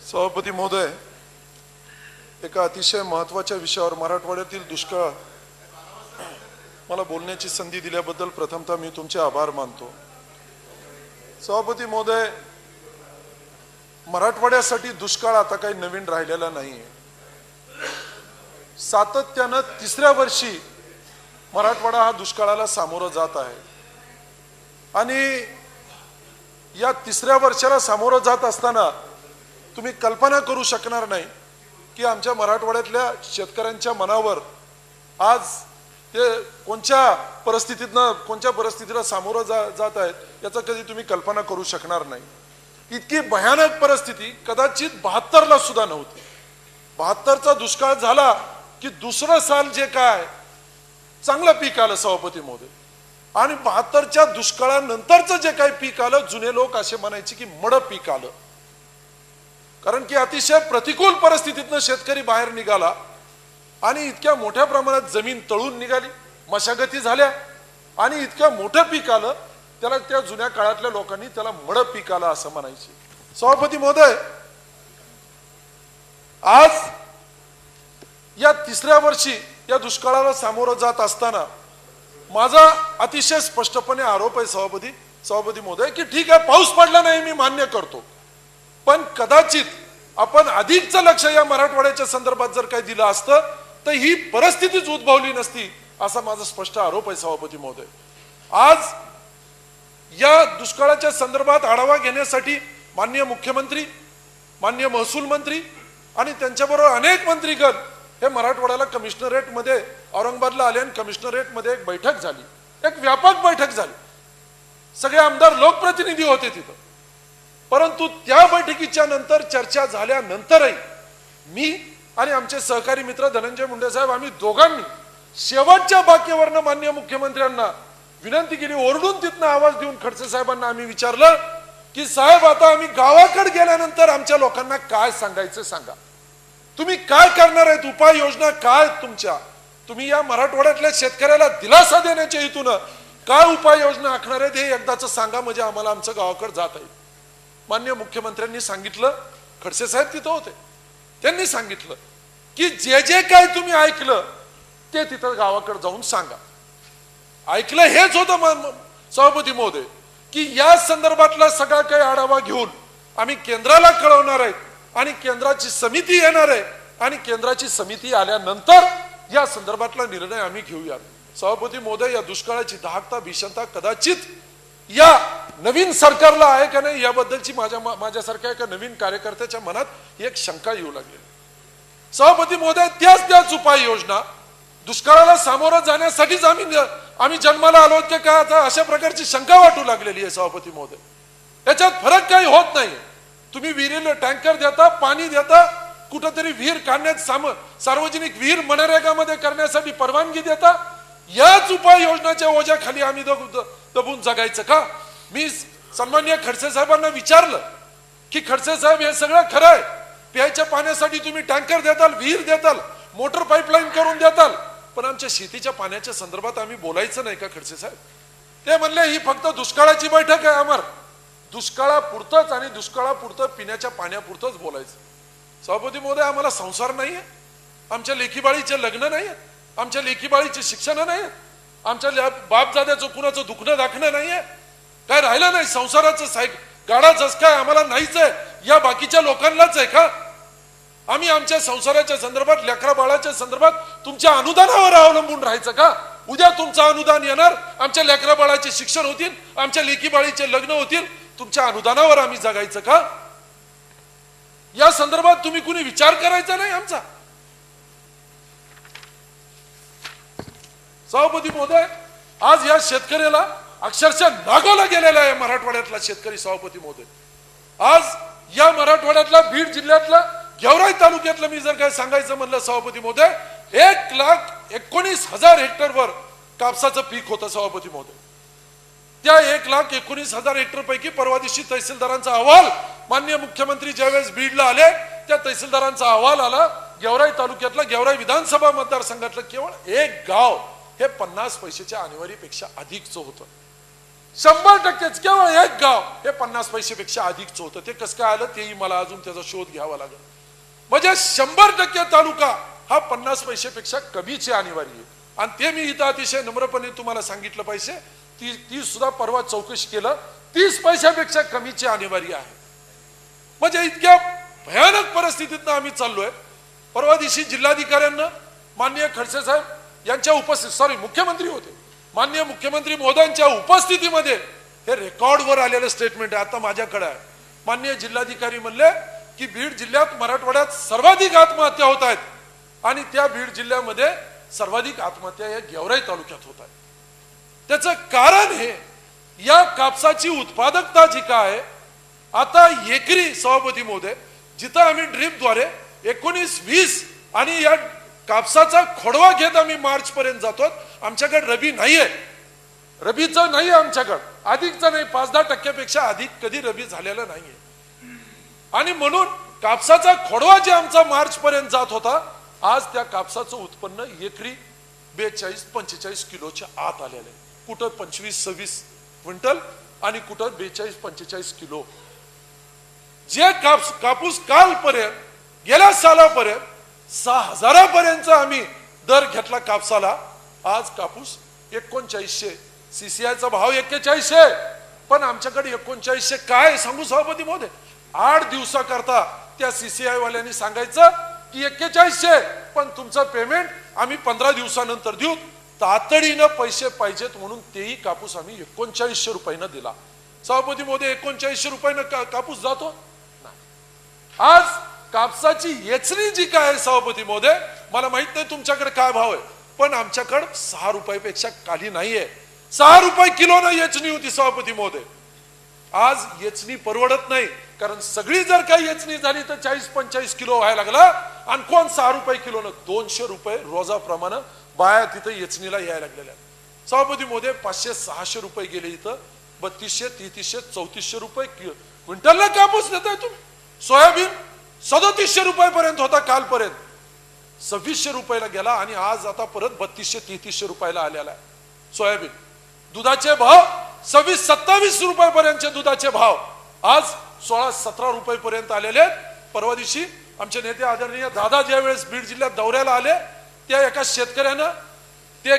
सभापती महोदय, एका अतिशय महत्त्वाच्या विषयावर मराठवाड्यातील दुष्काळ मला बोलण्याची संधी दिल्याबद्दल प्रथमतः मी तुमचे आभार मानतो। सभापती महोदय, मराठवाड्यासाठी दुष्काळ आता काही नवीन राहिलेला नाहीये। सातत्याने तिसऱ्या वर्षी मराठवाडा हा दुष्काळाला सामोरा जात आहे आणि या तिसऱ्या वर्षाला सामोरा जात असताना तुम्ही कल्पना करू शकणार नाही की आमच्या मराठवाड्यातल्या शेतकऱ्यांच्या मनावर आज ते कोणत्या परिस्थितीला सामोरं जात आहेत याचा कधी तुम्ही कल्पना करू शकणार नाही। इतकी भयानक परिस्थिती कदाचित 72 ला सुद्धा नव्हती। 72 चा दुष्काळ झाला की दुसरं साल जे काय चांगलं पीक आलं सभापती महोदय, आणि 72 च्या दुष्काळानंतरचं जे काही पीक आलं जुने लोक असे म्हणायचे की मड पीक आलं, कारण की अतिशय प्रतिकूल परिस्थितीतनं शेतकरी बाहेर निघाला आणि इतक्या मोठ्या प्रमाणात जमीन तळून निघाली, मशागती झाल्या आणि इतक्या मोठं पीक आलं त्याला त्या जुन्या काळातल्या लोकांनी त्याला मड पीक आलं असं म्हणायचे। सभापती महोदय, आज या तिसऱ्या वर्षी या दुष्काळाला सामोरं जात असताना माझा अतिशय स्पष्टपणे आरोप आहे सभापती महोदय की ठीक आहे, पाऊस पडला नाही मी मान्य करतो, पण कदाचित आपण अधिकचं लक्ष या मराठवाड्याच्या संदर्भात जर काही दिलं असतं तर ही परिस्थितीच उद्भवली नसती असा माझा स्पष्ट आरोप आहे सभापती महोदय। आज या दुष्काळाच्या संदर्भात आढावा घेण्यासाठी माननीय मुख्यमंत्री, माननीय महसूल मंत्री आणि त्यांच्याबरोबर अनेक मंत्रीगण हे मराठवाड्याला कमिशनरेट मध्ये औरंगाबादला आले आणि कमिशनरेट मध्ये एक बैठक झाली, एक व्यापक बैठक झाली, सगळे आमदार लोकप्रतिनिधी होते तिथं। परंतु त्या बैठकीच्या नंतर चर्चा झाल्यानंतरही मी आणि आमचे सहकारी मित्र धनंजय मुंडे साहेब आम्ही दोघांनी शेवटच्या बाकेवरनं माननीय मुख्यमंत्र्यांना विनंती केली, ओरडून तिथनं आवाज देऊन खडसे साहेबांना आम्ही विचारलं की साहेब आता आम्ही गावाकडे गेल्यानंतर आमच्या लोकांना काय सांगायचं सांगा, तुम्ही काय करणार आहेत, उपाययोजना काय तुमच्या, तुम्ही या मराठवाड्यातल्या शेतकऱ्याला दिलासा देण्याच्या हेतून काय उपाययोजना आखणार आहेत हे एकदाच सांगा, म्हणजे आम्हाला आमचं गावाकडे जाता येईल। माननीय मुख्यमंत्र्यांनी सांगितलं, खडसे साहेब तिथं होते, त्यांनी सांगितलं की जे जे काय तुम्ही ऐकलं ते तिथं गावाकडे जाऊन सांगा। ऐकलं हेच होतं सभापती महोदय की या संदर्भातला सगळा काही आढावा घेऊन आम्ही केंद्राला कळवणार आहेत आणि केंद्राची समिती येणार आहे आणि केंद्राची समिती आल्यानंतर या संदर्भातला निर्णय आम्ही घेऊया। सभापती महोदय, या दुष्काळाची दाहकता भीषणता कदाचित या नवीन सरकारला आहे का नाही याबद्दलची माझ्यासारख्या एका नवीन कार्यकर्त्याच्या मनात एक शंका येऊ लागली। सभापती महोदय, त्याच उपाययोजना दुष्काळाला सामोरं जाण्यासाठीच आम्ही जन्माला आलो की काय आता अशा प्रकारची शंका वाटू लागलेली आहे सभापती महोदय। याच्यात फरक काही होत नाही, तुम्ही विहिरीला टँकर देता, पाणी देता, कुठंतरी विहीर काढण्यात सार्वजनिक विहीर मनरेगामध्ये करण्यासाठी परवानगी देता, याच उपाययोजनाच्या ओझ्याखाली आम्ही दबून जगायचं का? मी सन्माननीय खडसे साहेबांना विचारलं की खडसे साहेब हे सगळं खरं आहे, प्यायच्या पाण्यासाठी तुम्ही टँकर देताल, विहीर देताल, मोटर पाईपलाईन करून देताल, पण आमच्या शेतीच्या पाण्याच्या संदर्भात आम्ही बोलायचं नाही का खडसे साहेब? ते म्हणले ही फक्त दुष्काळाची बैठक आहे अमर, दुष्काळापुरतच आणि दुष्काळापुरतं पिण्याच्या पाण्यापुरतच बोलायचं। सभापती महोदय, आम्हाला संसार नाहीये, आमच्या लेकीबाळीचे लग्न नाहीये, आमच्या लेकीबाळीचे शिक्षण नाहीये, आमच्या बापजाद्याचं कुणाचं दुखणं दाखणं नाहीये, काय राहिलं नाही, संसाराचं गाडा झसकाय आम्हाला नाहीच आहे, या बाकीच्या लोकांनाच आहे का? आम्ही आमच्या संसाराच्या संदर्भात, लेकरा बाळाच्या संदर्भात तुमच्या अनुदानावर अवलंबून राहायचं का? उद्या तुमचं अनुदान येणार, आमच्या लेकरा बाळाचे शिक्षण होतील, आमच्या लेकीबाळीचे लग्न होतील, तुमच्या अनुदानावर आम्ही जगायचं का? या संदर्भात तुम्ही कुणी विचार करायचा नाही आमचा? सभापती महोदय, आज या शेतकऱ्याला अक्षरशः नागोला गेलेला आहे मराठवाड्यातला शेतकरी। सभापती महोदय, आज या मराठवाड्यातला बीड जिल्ह्यातला गेवराई तालुक्यातलं मी जर काय सांगायचं म्हणलं सभापती महोदय, 1,19,000 हेक्टरवर कापसाचं पीक होतं सभापती महोदय। त्या 1,19,000 हेक्टर पैकी परवा दिवशी तहसीलदारांचा अहवाल, माननीय मुख्यमंत्री ज्यावेळेस बीडला आले त्या तहसीलदारांचा अहवाल आला, गेवराई तालुक्यातला गेवराई विधानसभा मतदारसंघातलं केवळ एक गाव हे 50 पैशाच्या आणेवारीपेक्षा अधिकचं होतं। 100%. केवळ एक गाव हे 50 पैशापेक्षा अधिकच होतं. ते कसं काय आलं तेही मला अजून त्याचा शोध घ्यावा लागेल. म्हणजे 100% तालुका हा 50 पैशापेक्षा कमीचे अनिवार्य आहे. आणि ते मी इथं अतिशय नम्रपणे तुम्हाला सांगितलं पाहिजे. ती सुद्धा परवा चौकशी केलं, 30 पैशापेक्षा कमीचे अनिवार्य आहे. म्हणजे इतक्या भयानक परिस्थितीतनं आम्ही चाललोय. परवा दिवशी जिल्हाधिकाऱ्यांना माननीय खडसे साहेब यांच्या उपस्थितीत, मुख्यमंत्री होते, माननीय मुख्यमंत्री महोदयांच्या उपस्थितीमध्ये हे रेकॉर्डवर आलेलं स्टेटमेंट आहे, आता माझ्याकडे आहे. माननीय जिल्हाधिकारी म्हणले की बीड जिल्ह्यात मराठवाड्यात सर्वाधिक आत्महत्या होत आहेत आणि त्या बीड जिल्ह्यामध्ये सर्वाधिक आत्महत्या या गेवराई तालुक्यात होत आहेत. त्याचं कारण हे या कापसाची उत्पादकता जी काय आता एकरी सभापती महोदय, जिथं आम्ही ड्रीपद्वारे 19-20 आणि या कापसाचा खोडवा घेत आम्ही मार्च पर्यंत जातो. आमच्याकडे रबी नाहीये, रबीचं नाही आमच्याकडे, अधिकचं नाही, 5-10% अधिक कधी रबी झालेलं नाहीये. आणि म्हणून कापसाचा खोडवा जे आमचा मार्च पर्यंत जात होता, आज त्या कापसाचं उत्पन्न एकरी 42-45 किलोच्या आत आलेलं आहे. कुठं 25-26 क्विंटल आणि कुठं 42-45 किलो. जे कापूस कालपर्यंत गेल्या सालापर्यंत 6,000 पर्यंत आम्ही दर घेतला कापसाला, आज कापूस 3900, CCI भाव 4100, पण आमच्याकडे 3900 काय सांगू सभापती महोदय? 8 दिवसाकरता त्या CCI वाल्यांनी सांगायचं की 4100, पण तुमचं पेमेंट आम्ही 15 दिवसानंतर देऊ. तातडीनं पैसे पाहिजेत म्हणून तेही कापूस आम्ही 3900 रुपयानं दिला. सभापती महोदय, 3900 रुपयानं कापूस जातो नाही. आज कापसाची येचणी जी काय आहे सभापती महोदय, मला माहित नाही तुमच्याकडे काय भाव आहे, पण आमच्याकडे 6 रुपयापेक्षा खाली नाहीये. 6 रुपये किलोनं येचणी होती सभापती महोदय. आज येचणी परवडत नाही, कारण सगळी जर काही येचणी झाली तर 40-45 किलो व्हायला लागला. आणि कोण 6 रुपये किलोनं? 200 रुपये रोजाप्रमाणे बाया तिथं येचणीला यायला लागलेल्या. सभापती महोदय, 500-600 रुपये गेले इथं, 3200-3300-3400 रुपये क्विंटलला कापूस देताय तुम्ही. सोयाबीन 3700 रुपयापर्यंत होता कालपर्यंत, 2600 रुपयाला गेला आणि आज आता परत 3200-3300 रुपयाला आलेला आहे सोयाबीन. दुधाचे भाव 26-27 रुपयापर्यंतचे दुधाचे भाव आज 16-17 रुपयापर्यंत आलेले आहेत. परवा दिवशी आमचे नेते आदरणीय दादा ज्यावेळेस बीड जिल्ह्यात दौऱ्याला आले, त्या एका शेतकऱ्यानं ते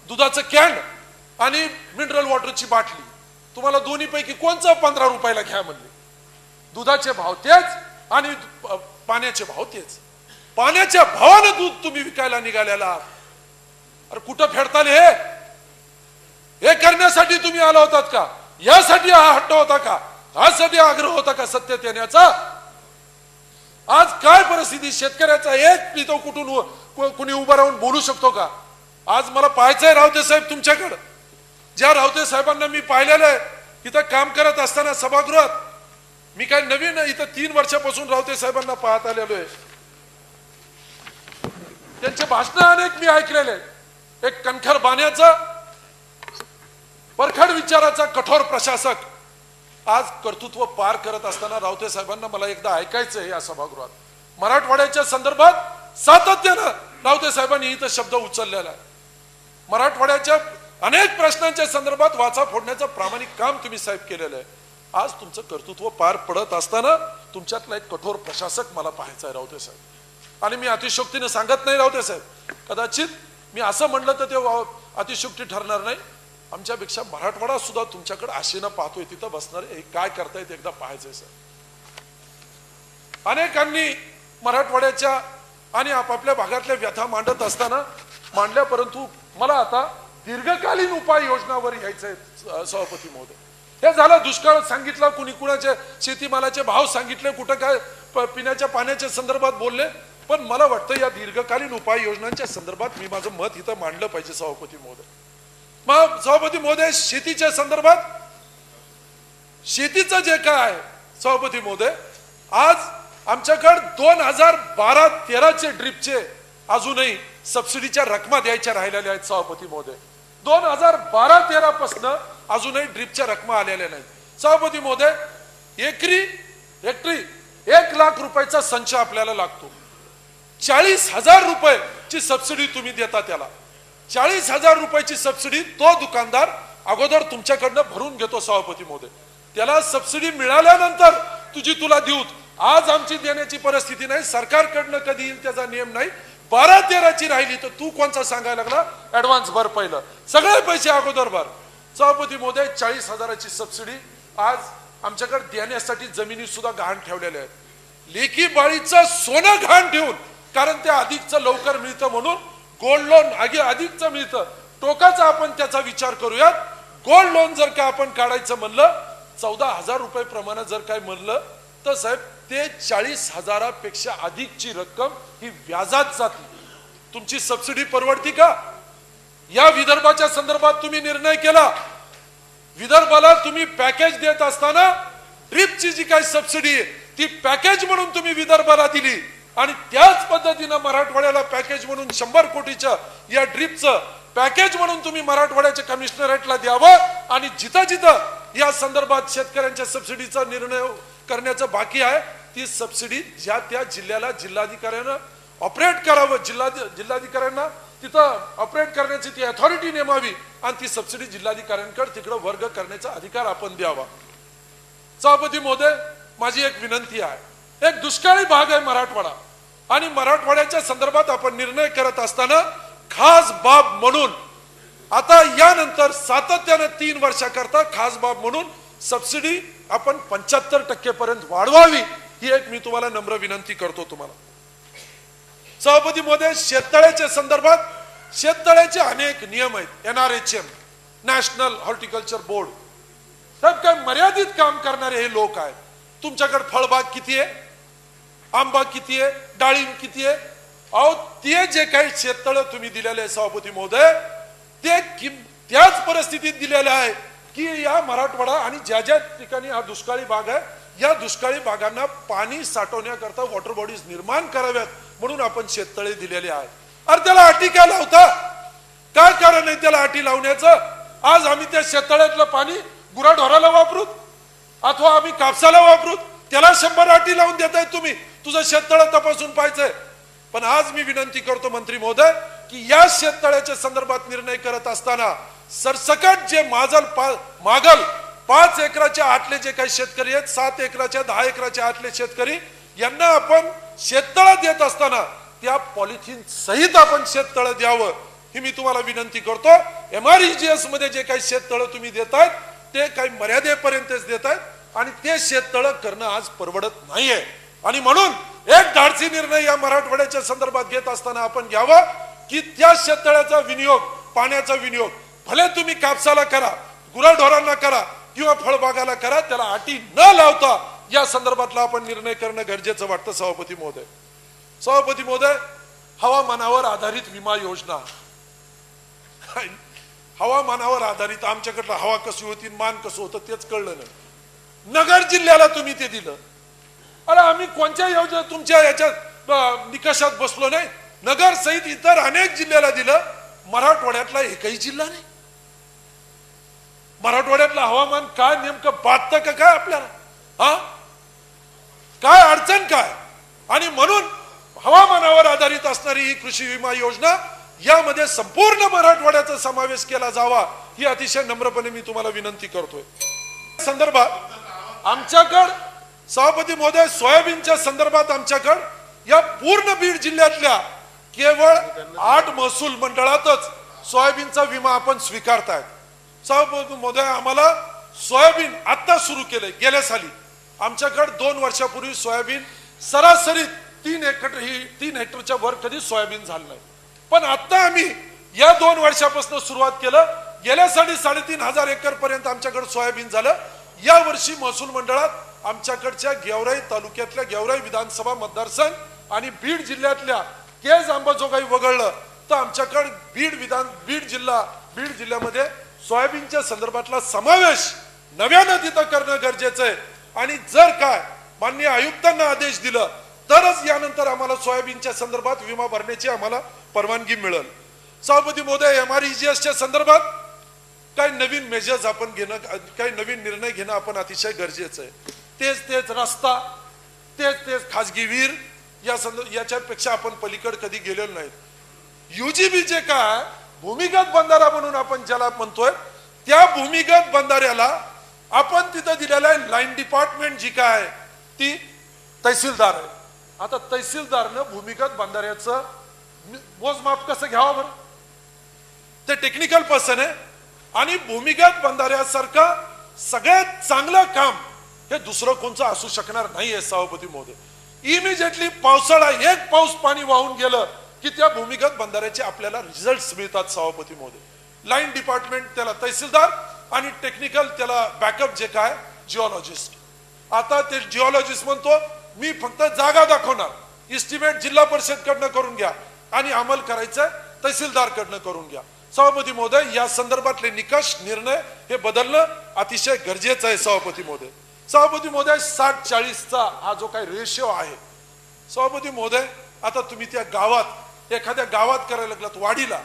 दुधाचं कॅन आणि मिनरल वॉटरची बाटली, तुम्हाला दोन्हीपैकी कोणचं 15 रुपयाला घ्या म्हणले. दुधाचे भाव तेच आणि पाण्याचे भाव तेच. पाण्याच्या भावानं दूध तुम्ही विकायला निघालेला. अरे कुठं फेडताल हे करण्यासाठी तुम्ही आला होतात का? यासाठी हा हट्ट होता का? यासाठी आग्रह होता का सत्तेत येण्याचा? आज काय परिस्थिती शेतकऱ्याचा एक इथं कुठून कुणी उभं राहून बोलू शकतो का? आज मला पाहायचंय रावते साहेब तुमच्याकडे. ज्या रावते साहेबांना मी पाहिलेलं आहे इथं काम करत असताना सभागृहात, मी काय नवीन इथं 3 वर्षापासून रावते साहेबांना पाहत आलेलो आहे. त्यांचे भाषण अनेक मी ऐकलेले. एक कणखर बाण्याचा, परखड विचाराचा कठोर प्रशासक, आज कर्तृत्व पार करत असताना रावते साहेबांना मला एकदा ऐकायचं आहे या सभागृहात. मराठवाड्याच्या संदर्भात सातत्यानं रावते साहेबांनी इथं शब्द उचललेला आहे. मराठवाड्याच्या अनेक प्रश्नांच्या संदर्भात वाचा फोडण्याचं प्रामाणिक काम तुम्ही साहेब केलेलं आहे. आज तुमचं कर्तृत्व पार पडत असताना तुमच्यातला एक कठोर प्रशासक मला पाहायचा आहे रावते साहेब. आणि मी अतिशयोक्तीने सांगत नाही रावते साहेब, कदाचित मी असं म्हणलं तर ते अतिशयोक्ती ठरणार नाही. आमच्यापेक्षा मराठवाडा सुद्धा तुमच्याकडे आशेनं पाहतोय, तिथं बसणार आहे. काय करतायत एकदा पाहायचंय सर. अनेकांनी मराठवाड्याच्या आणि आपापल्या भागातल्या व्यथा मांडत असताना मांडल्या, परंतु मला आता दीर्घकालीन उपाययोजनावर यायचंय सभापती महोदय. हे झालं दुष्काळ सांगितला, कुणी कुणाचे शेतीमालाचे भाव सांगितले, कुठं काय पिण्याच्या पाण्याच्या संदर्भात बोलले, पण मला वाटतं या दीर्घकालीन उपाययोजनांच्या संदर्भात मी माझं मत इथं मांडलं पाहिजे सभापती महोदय. मग सभापती महोदय, शेतीच्या संदर्भात शेतीचं जे काय आहे सभापती महोदय, आज आमच्याकडे 2012-13चे ड्रीपचे अजूनही सबसिडीच्या रकमा द्यायच्या राहिलेल्या आहेत सभापती महोदय. 2012-13 पासून अजूनही ड्रीपच्या रकमा आलेल्या नाहीत सभापती महोदय. हेक्टरी 1 लाख रुपयाचा संच आपल्याला लागतो. 40,000 रुपयाची सबसिडी तुम्ही देता त्याला. 40,000 रुपयाची सबसिडी तो दुकानदार अगोदर तुमच्याकडनं भरून घेतो सभापती महोदय, त्याला सबसिडी मिळाल्यानंतर तुला देऊ. आज आमची देण्याची परिस्थिती नाही, सरकारकडनं कधी येईल त्याचा नियम नाही. 12-13ची राहिली तर तू कोणचा सांगायला लागला ऍडव्हान्स भर, पहिलं सगळे पैसे अगोदर भर. सभापती महोदय, 40,000ची सबसिडी आज आमच्याकडे देण्यासाठी जमिनी सुद्धा गहाण ठेवलेल्या आहेत. लेखी बाळीचं सोनं गहाण ठेवून, कारण ते अधिकचं लवकर मिळतं म्हणून गोल्ड लोन अधिकचं मिळतं. टोकाचा आपण त्याचा विचार करूयात. गोल्ड लोन जर का आपण काढायचं म्हणलं 14,000 रुपये प्रमाणे जर काय म्हणलं तर साहेब ते 40,000पेक्षा अधिकची रक्कम ही व्याजात जाते. तुमची सबसिडी परवडती का? या विदर्भाच्या संदर्भात तुम्ही निर्णय केला. विदर्भाला तुम्ही पॅकेज देत असताना ड्रिपची जी काही सबसिडी आहे ती पॅकेज म्हणून तुम्ही विदर्भाला दिली आणि त्याच पद्धतीनं मराठवाड्याला पॅकेज म्हणून 100 कोटीचं या ड्रिपचं पॅकेज म्हणून तुम्ही मराठवाड्याच्या कमिशनरेटला द्यावं आणि जिथं जिथं या संदर्भात शेतकऱ्यांच्या सबसिडीचा निर्णय करण्याचं बाकी आहे ती सबसिडी ज्या त्या जिल्ह्याला जिल्हाधिकाऱ्यानं ऑपरेट करावं, जिल्हाधिकाऱ्यांना तिथं ऑपरेट करण्याची ती अथॉरिटी नेमावी आणि ती सबसिडी जिल्हाधिकाऱ्यांकडे तिकडे वर्ग करण्याचा अधिकार आपण द्यावा. सभापती महोदय, माझी एक विनंती आहे. एक दुष्काळी भाग आहे मराठवाडा आणि मराठवाड्याच्या संदर्भात आपण निर्णय करत असताना खास बाब म्हणून आता यानंतर सातत्याने 3 वर्षाकरता खास बाब म्हणून सबसिडी आपण 75% पर्यंत वाढवावी, ही एक मी तुम्हाला नम्र विनंती करतो तुम्हाला. सभापती महोदय, शेततळ्याच्या संदर्भात शेततळ्याचे अनेक नियम आहेत. NRHM, नॅशनल हॉर्टिकल्चर बोर्ड, साहेब काय मर्यादित काम करणारे हे लोक आहेत. तुमच्याकडे फळबाग किती आहे, आंबा किती आहे, डाळिंब किती आहे? अहो ते जे काही शेततळ तुम्ही दिलेले आहे सभापती महोदय, ते त्याच परिस्थितीत दिलेले आहे की या मराठवाडा आणि ज्या ज्या ठिकाणी हा दुष्काळी भाग आहे या दुष्काळी भागांना पाणी साठवण्याकरता वॉटर बॉडीज निर्माण कराव्यात म्हणून आपण शेततळे दिलेले आहेत. अरे त्याला अटी काय लावता? काय कारण आहे त्याला अटी लावण्याचं? आज आम्ही त्या शेततळ्यातलं पाणी गुराढोराला वापरू अथवा आम्ही कापसाला वापरू, त्याला 100 अटी लावून देताय तुम्ही. तुझं शेततळ तपासून पाहिजे. पण आज मी विनंती करतो मंत्री महोदय की या शेततळ्याच्या संदर्भात निर्णय करत असताना सरसकट जे मागल 5 एकराच्या आतले जे काही शेतकरी आहेत, 7 एकराच्या 10 एकराच्या आतले शेतकरी, यांना आपण शेततळ देत असताना त्या पॉलिथिन सहित आपण शेततळ द्यावं, ही मी तुम्हाला विनंती करतो. MREGS मध्ये जे काही शेततळ तुम्ही देतायत ते काही मर्यादेपर्यंतच देतायत आणि ते शेततळ करणं आज परवडत नाहीये. आणि म्हणून एक धाडसी निर्णय या मराठवाड्याच्या संदर्भात घेत असताना आपण घ्यावा की त्या शेततळ्याचा विनियोग, पाण्याचा विनियोग भले तुम्ही कापसाला करा, गुराढोरांना करा किंवा फळबागाला करा, त्याला अटी न लावता या संदर्भातला आपण निर्णय करणं गरजेचं वाटतं. सभापती महोदय, हवामानावर आधारित विमा योजना, हवामानावर आधारित आमच्याकडलं हवा कशी होती, मान कसं होतं तेच कळलं नाही. नगर जिल्ह्याला तुम्ही ते दिलं. अरे आम्ही कोणत्या योजना तुमच्या याच्यात निकषात बसलो नाही. नगर सहित इतर अनेक जिल्ह्याला दिलं, मराठवाड्यातला एकही जिल्हा नाही. मराठवाड्यातलं हवामान काय नेमकं बाधतं का काय आपल्याला? हा काय अडचण काय? आणि म्हणून हवामानावर आधारित असणारी ही कृषी विमा योजना यामध्ये संपूर्ण मराठवाड्याचा समावेश केला जावा, ही अतिशय नम्रपणे मी तुम्हाला विनंती करतोय. संदर्भात आमच्याकडे सभापती महोदय, सोयाबीनच्या संदर्भात आमच्याकडे या पूर्ण बीड जिल्ह्यातल्या केवळ 8 महसूल मंडळातच सोयाबीनचा विमा आपण स्वीकारतायत. सभापती महोदय, आम्हाला सोयाबीन आता सुरू केलंय. गेल्या साली आमच्याकडे 2 वर्षापूर्वी सोयाबीन सरासरी 3 हेक्टरच्या वर कधी सोयाबीन झालं नाही. पण आता आम्ही या 2 वर्षापासून सुरुवात केलं. गेल्या साली 3,500 एकर पर्यंत आमच्याकडे सोयाबीन झालं. या वर्षी महसूल मंडळात आमच्याकडच्या गेवराई तालुक्यातल्या गेवराई विधानसभा मतदारसंघ आणि बीड जिल्ह्यातल्या केज अंबाजोगाई वगळलं तर आमच्याकडे बीड जिल्ह्यामध्ये सोयाबीनच्या संदर्भातला समावेश नव्यानं तिथं करणं गरजेचं आहे. आणि जर काय माननीय आयुक्तांना आदेश दिलं तरच यानंतर आम्हाला सोयाबीनच्या संदर्भात विमा भरण्याची आम्हाला परवानगी मिळेल. सभापती महोदय, MREGSच्या संदर्भात काही नवीन मेजर्स आपण घेणं, काही नवीन निर्णय घेणं आपण अतिशय गरजेचं आहे. तेच रस्ता, तेच खाजगी वीर, याच्यापेक्षा आपण पलीकडे कधी गेलेलो नाही. UGB जे काय भूमिगत बंधारा म्हणून आपण ज्याला म्हणतोय त्या भूमिगत बंधाऱ्याला आपण तिथं दिलेलं आहे लाईन डिपार्टमेंट जी काय आहे ती तहसीलदार आहे. आता तहसीलदारनं भूमिगत बंधाऱ्याचं मोजमाप कसं घ्यावं बरं? ते टेक्निकल पर्सन आहे आणि भूमिगत बंधाऱ्यासारखं सगळ्यात चांगलं काम हे दुसरं कोणचं असू शकणार नाहीये सभापती महोदय. इमिजिएटली पावसाळा एक पाऊस पाणी वाहून गेलं की त्या भूमिगत बंधाऱ्याचे आपल्याला रिझल्ट मिळतात सभापती महोदय. लाईन डिपार्टमेंट त्याला तहसीलदार आणि टेक्निकल त्याला बॅकअप जे काय जिओलॉजिस्ट. आता ते जिओलॉजिस्ट म्हणतो मी फक्त जागा दाखवणार, इस्टिमेट जिल्हा परिषद कडनं करून घ्या आणि अंमल करायचं तहसीलदार कडनं करून घ्या. सभापती महोदय या संदर्भातले निकष निर्णय हे बदलणं अतिशय गरजेचं आहे सभापती महोदय. सभापती महोदय 60-40चा हा जो काही रेशिओ आहे सभापती महोदय, आता तुम्ही त्या गावात एखाद्या गावात करायला लागलात वाडीला,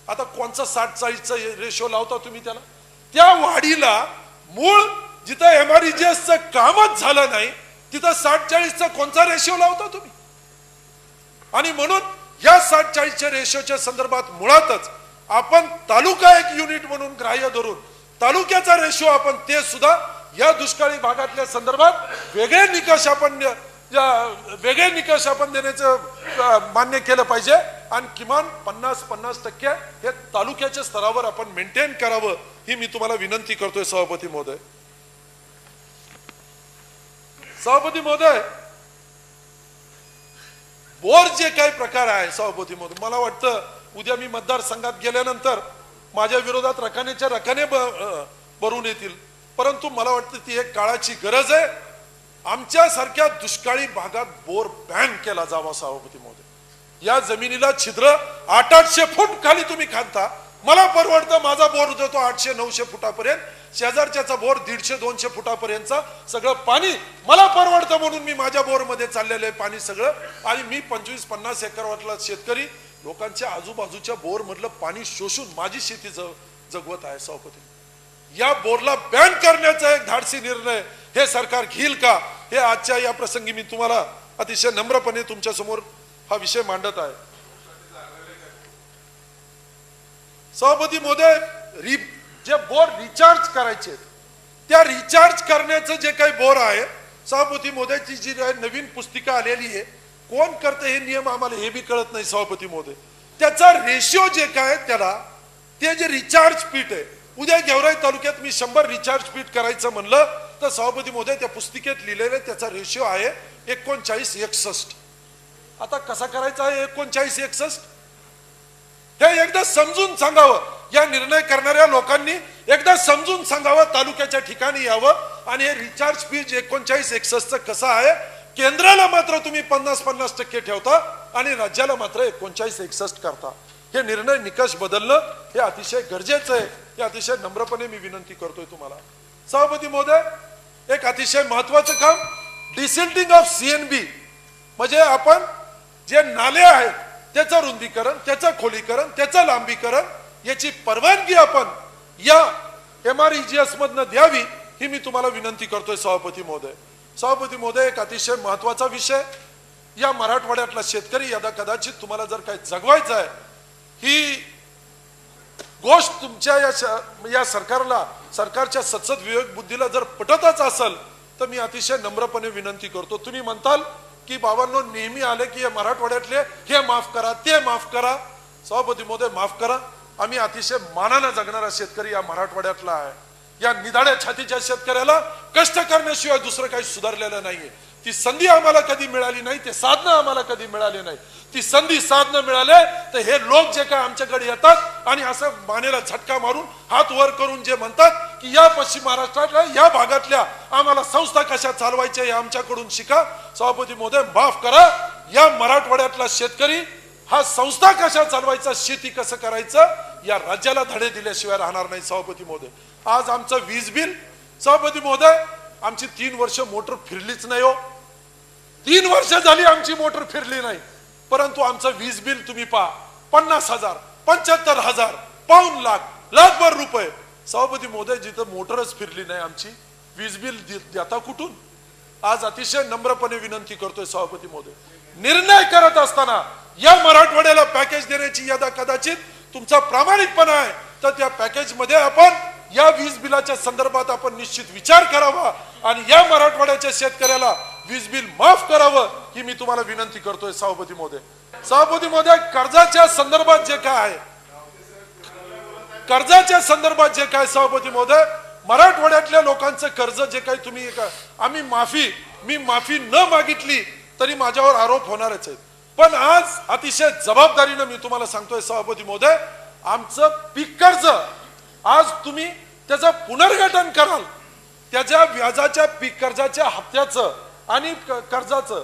आता कोणचा 60-40चा रेशिओ लावता तुम्ही त्याला? त्या वाडीला मूळ जिथं MREGSचं कामच झालं नाही तिथं 60-40चा कोणता रेशिओ लावता तुम्ही? आणि म्हणून या 60-40च्या रेशिओच्या संदर्भात मुळातच आपण तालुका एक युनिट म्हणून ग्राह्य धरून तालुक्याचा रेशिओ आपण ते सुद्धा या दुष्काळी भागातल्या संदर्भात वेगळे निकष आपण देण्याचं मान्य केलं पाहिजे आणि किमान 50% हे तालुक्याच्या स्तरावर आपण मेंटेन करावं ही मी तुम्हाला विनंती करतोय सभापती महोदय. सभापती महोदय, बोर जे काही प्रकार आहे सभापती महोदय, मला वाटतं उद्या मी मतदारसंघात गेल्यानंतर माझ्या विरोधात रकानेच्या रकाने भरून येतील, परंतु मला वाटतं ती एक काळाची गरज आहे. आमच्या सारख्या दुष्काळी भागात बोर बॅन केला जावा सभापती महोदय. या जमिनीला छिद्र 800 फूट खाली तुम्ही खांदता, मला परवडतं माझा बोर देतो 800-900 फुटापर्यंत, शेजारच्याचा बोर 150-200 फुटापर्यंतचा सगळं पाणी मला परवडतं म्हणून मी माझ्या बोर मध्ये चाललेलं आहे पाणी सगळं. आणि मी 25-50 एकरवरला शेतकरी लोकांच्या आजूबाजूच्या बोर मधलं पाणी शोषून माझी शेती जगवत आहे सभापती. या बोरला बॅन करण्याचा एक धाडसी निर्णय हे सरकार घेईल का, हे आजच्या या प्रसंगी मी तुम्हाला अतिशय नम्रपणे तुमच्या समोर हा विषय मांडत आहे. सभापती महोदय, जे बोर रिचार्ज करायचे त्या रिचार्ज करण्याचं जे काही बोर आहे सभापती महोदयची जी नवीन पुस्तिका आलेली आहे, कोण करते हे नियम आम्हाला हे बी कळत नाही सभापती महोदय. त्याचा रेशिओ जे काय त्याला ते जे रिचार्ज पीठ आहे, उद्या गेवराई तालुक्यात मी 100 रिचार्ज पीठ करायचं म्हणलं तर सभापती महोदय त्या पुस्तिकेत लिहिलेलं त्याचा रेशिओ आहे 39:61. आता कसा करायचा आहे 39:61 हे एकदा समजून सांगावं. या निर्णय करणाऱ्या लोकांनी एकदा समजून सांगावं, तालुक्याच्या ठिकाणी यावं आणि हे रिचार्ज पीठ 39:61 कसं आहे. केंद्राला मात्र तुम्ही 50-50% ठेवता आणि राज्याला मात्र 39:61 करता. हे निर्णय निकष बदलणं हे अतिशय गरजेचं आहे. हे अतिशय नम्रपणे मी विनंती करतोय तुम्हाला सभापती महोदय. एक अतिशय महत्वाचं काम डिसिल्टिंग ऑफ CNB म्हणजे आपण जे नाले आहेत त्याचं रुंदीकरण, त्याचं खोलीकरण, त्याचं लांबीकरण याची परवानगी आपण या MREGS मधनं द्यावी ही मी तुम्हाला विनंती करतोय सभापती महोदय. सभापती महोदय, एक अतिशय महत्वाचा विषय, या मराठवाड्यातला शेतकरी यदा कदाचित तुम्हाला जर काही जगवायचं आहे ही गोष्ट तुमच्या या सरकारच्या सत्सद विवेक बुद्धीला जर पटतच असेल तर मी अतिशय नम्रपणे विनंती करतो. तुम्ही म्हणताल की बाबांनो नेहमी आले की मराठवाड्यातले हे माफ करा ते माफ करा. सभापती महोदय, माफ करा, आम्ही अतिशय मानानं जगणारा शेतकरी या मराठवाड्यातला आहे. या निधाड्या छातीच्या शेतकऱ्याला कष्ट करण्याशिवाय दुसरं काही सुधारलेलं नाहीये. ती संधी आम्हाला कधी मिळाली नाही, ते साधनं आम्हाला कधी मिळाले नाही. ती संधी साधनं मिळाले तर हे लोक जे काय आमच्याकडे येतात आणि असं मानेला झटका मारून हात वर करून जे म्हणतात की या पश्चिम महाराष्ट्रातल्या या भागातल्या आम्हाला संस्था कशा चालवायच्या हे आमच्याकडून शिका. सभापती महोदय, माफ करा, या मराठवाड्यातला शेतकरी हा संस्था कशा चालवायचा, शेती कसं करायचं या राज्याला धडे दिल्याशिवाय राहणार नाही. सभापती महोदय, आज आमचं वीज बिल सभापती महोदय, आमची 3 वर्ष मोटर फिरलीच नाही हो. 3 वर्ष झाली आमची मोटर फिरली नाही, परंतु आमचं वीज बिल तुम्ही पहा 50,000, 75,000, पाऊण लाख, लाखभर रुपये. सभापती महोदय, जिथं मोटरच फिरली नाही आमची वीज बिल देता कुठून. आज अतिशय नम्रपणे विनंती करतोय सभापती महोदय, निर्णय करत असताना या मराठवाड्याला पॅकेज देण्याची यदा कदाचित तुमचा प्रामाणिकपणा आहे तर त्या पॅकेज मध्ये आपण या वीज बिलाच्या संदर्भात आपण निश्चित विचार करावा आणि या मराठवाड्याच्या शेतकऱ्याला वीज बिल माफ करावं ही मी तुम्हाला विनंती करतोय सभापती महोदय. सभापती महोदय, कर्जाच्या संदर्भात जे काय आहे, कर्जाच्या संदर्भात जे काय सभापती महोदय, मराठवाड्यातल्या लोकांचं कर्ज जे काही तुम्ही मी माफी न मागितली तरी माझ्यावर आरोप होणारच आहेत. पण आज अतिशय जबाबदारीनं मी तुम्हाला सांगतोय सभापती महोदय, आमचं पीक कर्ज आज तुम्ही त्याचं पुनर्गठन कराल, त्याच्या व्याजाच्या पीक कर्जाच्या हप्त्याचं आणि कर्जाचं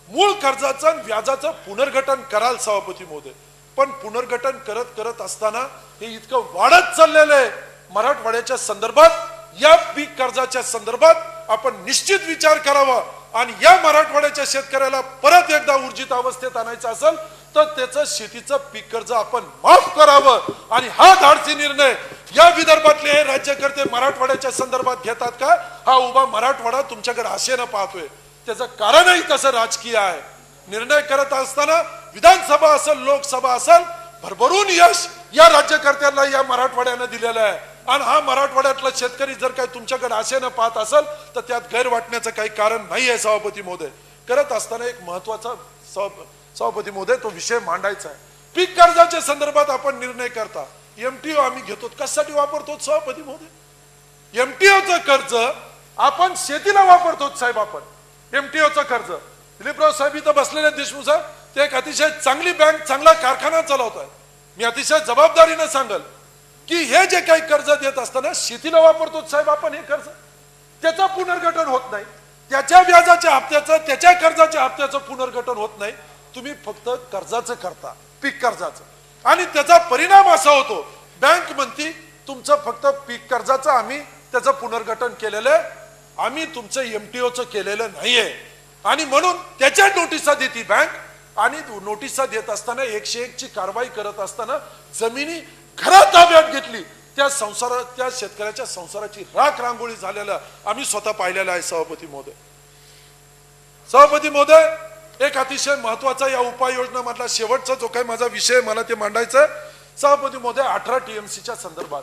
मूळ कर्जाचं आणि व्याजाचं पुनर्गठन कराल सभापती महोदय. पण पुनर्गठन करत असताना हे इतकं वाढत चाललेलं आहे. मराठवाड्याच्या संदर्भात, या पीक कर्जाच्या संदर्भात आपण निश्चित विचार करावा आणि या मराठवाड्याच्या शेतकऱ्याला परत एकदा ऊर्जित अवस्थेत आणायचं असेल तर त्याचं शेतीचं पीक कर्ज आपण माफ करावं. आणि हा धाडसी निर्णय या विदर्भातले हे राज्यकर्ते मराठवाड्याच्या संदर्भात घेतात का? हा उभा मराठवाडा तुमच्याकडे आशेनं पाहतोय. त्याचं कारणही तसं राजकीय आहे. निर्णय करत असताना विधानसभा असेल, लोकसभा असेल, भरभरून यश या राज्यकर्त्यांना या मराठवाड्यानं दिलेलं आहे. आणि हा मराठवाड्यातला शेतकरी जर काही तुमच्याकडे आशेनं पाहत असेल तर त्यात गैर वाटण्याचं काही कारण नाही आहे सभापती महोदय. करत असताना एक महत्वाचा सभापती महोदय तो विषय मांडायचा आहे. पीक कर्जाच्या संदर्भात आपण निर्णय करता, एमटीओ आम्ही घेतो, कशासाठी वापरतो सभापती महोदय? एमटीओचं कर्ज आपण शेतीला वापरतो साहेब. आपण एमटीओचं कर्ज, दिलीपराव साहेब इथं बसलेले देशमुख साहेब, ते एक अतिशय चांगली बँक, चांगला कारखाना चालवत आहे. मी अतिशय जबाबदारीनं सांगल की हे जे काही कर्ज देत असताना शेतीला वापरतो साहेब आपण हे कर्ज, त्याचं पुनर्गठन होत नाही, त्याच्या व्याजाच्या हप्त्याचं, त्याच्या कर्जाच्या हप्त्याचं पुनर्गठन होत नाही. तुम्ही फक्त कर्जाचं करता, पीक कर्जाचं, आणि त्याचा परिणाम असा होतो, बँक म्हणती तुमचं फक्त पीक कर्जाचं आम्ही त्याचं पुनर्गठन केलेलं आहे, आम्ही तुमचं एमटीओचं केलेलं नाहीये. आणि म्हणून त्याच्या नोटिसा देती बँक. आणि नोटिसा देत असताना 101 ची कारवाई करत असताना जमिनी घरात ताब्यात घेतली, त्या शेतकऱ्याच्या संसाराची राख रांगोळी झालेलं आम्ही स्वतः पाहिलेलं आहे सभापती महोदय. सभापती महोदय, एक अतिशय महत्वाचा या उपाययोजना मधला शेवटचा जो काही माझा विषय मला ते मांडायचा सभापती महोदय, 18 टीएमसीच्या संदर्भात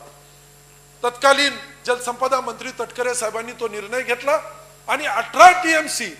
तत्कालीन जलसंपदा मंत्री तटकरे साहेबांनी तो निर्णय घेतला आणि 18 टीएमसी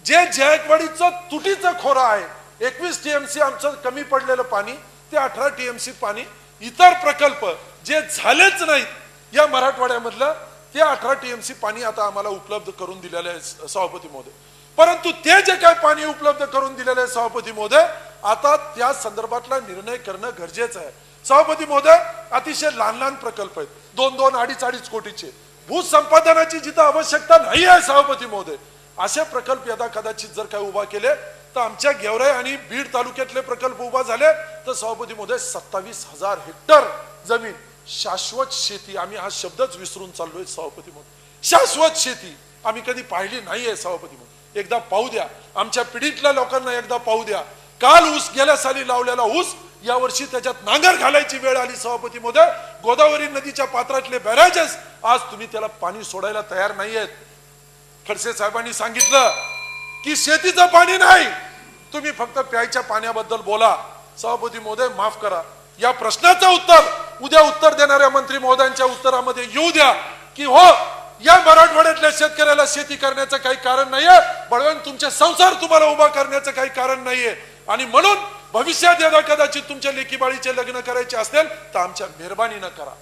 जे जायकवाडीचं तुटीचं खोरं आहे, 21 टीएमसी आमचं कमी पडलेलं पाणी, ते 18 टीएमसी पाणी इतर प्रकल्प जे झालेच नाहीत या मराठवाड्यामधलं, ते 18 टीएमसी पाणी आता आम्हाला उपलब्ध करून दिलेलं आहे सभापती महोदय. परंतु ते जे काही पाणी उपलब्ध करून दिलेलं आहे सभापती महोदय, आता त्या संदर्भातला निर्णय करणं गरजेचं आहे सभापती महोदय. अतिशय लहान लहान प्रकल्प आहेत, 2-2, 2.5 कोटीचे, भूसंपादनाची जिथं आवश्यकता नाही आहे सभापती महोदय, असे प्रकल्प यदा कदाचित जर काही उभा केले तर आमच्या गेवराई आणि बीड तालुक्यातले प्रकल्प उभा झाले तर सभापती महोदय 27,000 हेक्टर जमीन शाश्वत शेती, आम्ही हा शब्दच विसरून चाललोय सभापती महोदय. शाश्वत शेती आम्ही कधी पाहिली नाहीये सभापती महोदय. एकदा पाहू द्या, आमच्या पिढीतल्या लोकांना एकदा पाहू द्या. काल ऊस, गेल्या साली लावलेला ऊस यावर्षी त्याच्यात नांगर घालायची वेळ आली सभापती महोदय. गोदावरी नदीच्या पात्रातले बॅरेजेस आज तुम्ही त्याला पाणी सोडायला तयार नाहीयेत. खडसे साहेबांनी सांगितलं की शेतीचं पाणी नाही, तुम्ही फक्त प्यायच्या पाण्याबद्दल बोला. सभापती महोदय माफ करा, या प्रश्नाचं उत्तर उद्या उत्तर देणाऱ्या मंत्री महोदयांच्या उत्तरामध्ये येऊ द्या की हो या मराठवाड्यातल्या शेतकऱ्याला शेती करण्याचं काही कारण नाहीये, बळवंत तुमचे संसार तुम्हाला उभा करण्याचं काही कारण नाहीये. आणि म्हणून भविष्यात यदा कदाचित तुमच्या लेकीबाळीचे लग्न करायचे असतील तर आमच्या मेहरबानीनं करा.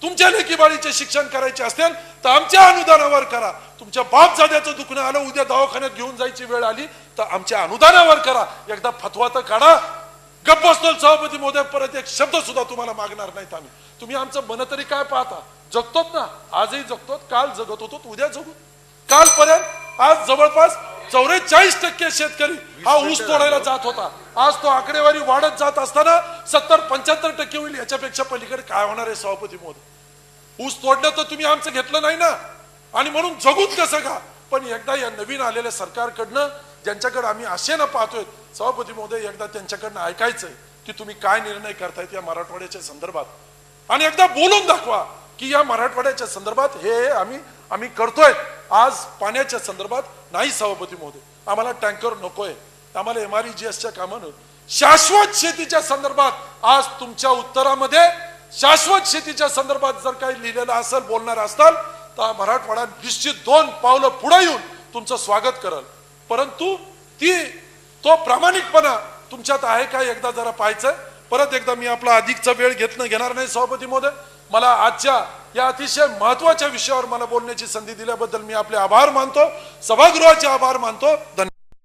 तुमच्या लेकीबाळीचे शिक्षण करायचे असतील तर आमच्या अनुदानावर करा. तुमच्या बापजाद्याचं दुखणं आलं, उद्या दवाखान्यात घेऊन जायची वेळ आली तर आमच्या अनुदानावर करा. एकदा फतवा तर काढा. गप्प बसतो सभापती महोदय, परत एक शब्द सुद्धा तुम्हाला मागणार नाहीत आम्ही. तुम्ही आमचं मन तरी काय पाहता? जगतोत ना, आजही जगतोत, काल जगत होतो, उद्या जगू. कालपर्यंत आज जवळपास 44% शेतकरी हा ऊस तोडायला जात होता. आज तो आकडेवारी वाढत जात असताना 70-75% होईल. याच्यापेक्षा पलीकडे काय होणार आहे सभापती महोदय? ऊस तोडणं तर तुम्ही आमचं घेतलं नाही ना, आणि म्हणून जगूत कसं का? पण एकदा या नवीन आलेल्या सरकारकडनं ज्यांच्याकडे आम्ही आशेनं पाहतोय सभापती महोदय, एकदा त्यांच्याकडनं ऐकायचंय की तुम्ही काय निर्णय करतायत या मराठवाड्याच्या संदर्भात, आणि एकदा बोलून दाखवा की या मराठवाड्याच्या संदर्भात हे आम्ही करतोय. आज पाण्याच्या संदर्भात नाही सभापती महोदय, आम्हाला टँकर नकोय, आम्हाला MREGS च्या कामानं शाश्वत शेतीच्या संदर्भात आज तुमच्या उत्तरामध्ये शाश्वत शेतीच्या संदर्भात जर काही लिहिलेलं असेल, बोलणार असाल, तर मराठवाडा निश्चित 2 पावलं पुढे येऊन तुमचं स्वागत करेल. परंतु तो प्रामाणिकपणा तुमच्यात आहे का एकदा जरा पाहायचंय. परत एकदा मी आपला अधिकचा वेळ घेणार नाही सभापती महोदय. मला आजच्या या अतिशय महत्वाच्या विषयावर मला बोलण्याची संधी दिल्याबद्दल मी आपले आभार मानतो, सभागृहाचे आभार मानतो. धन्यवाद.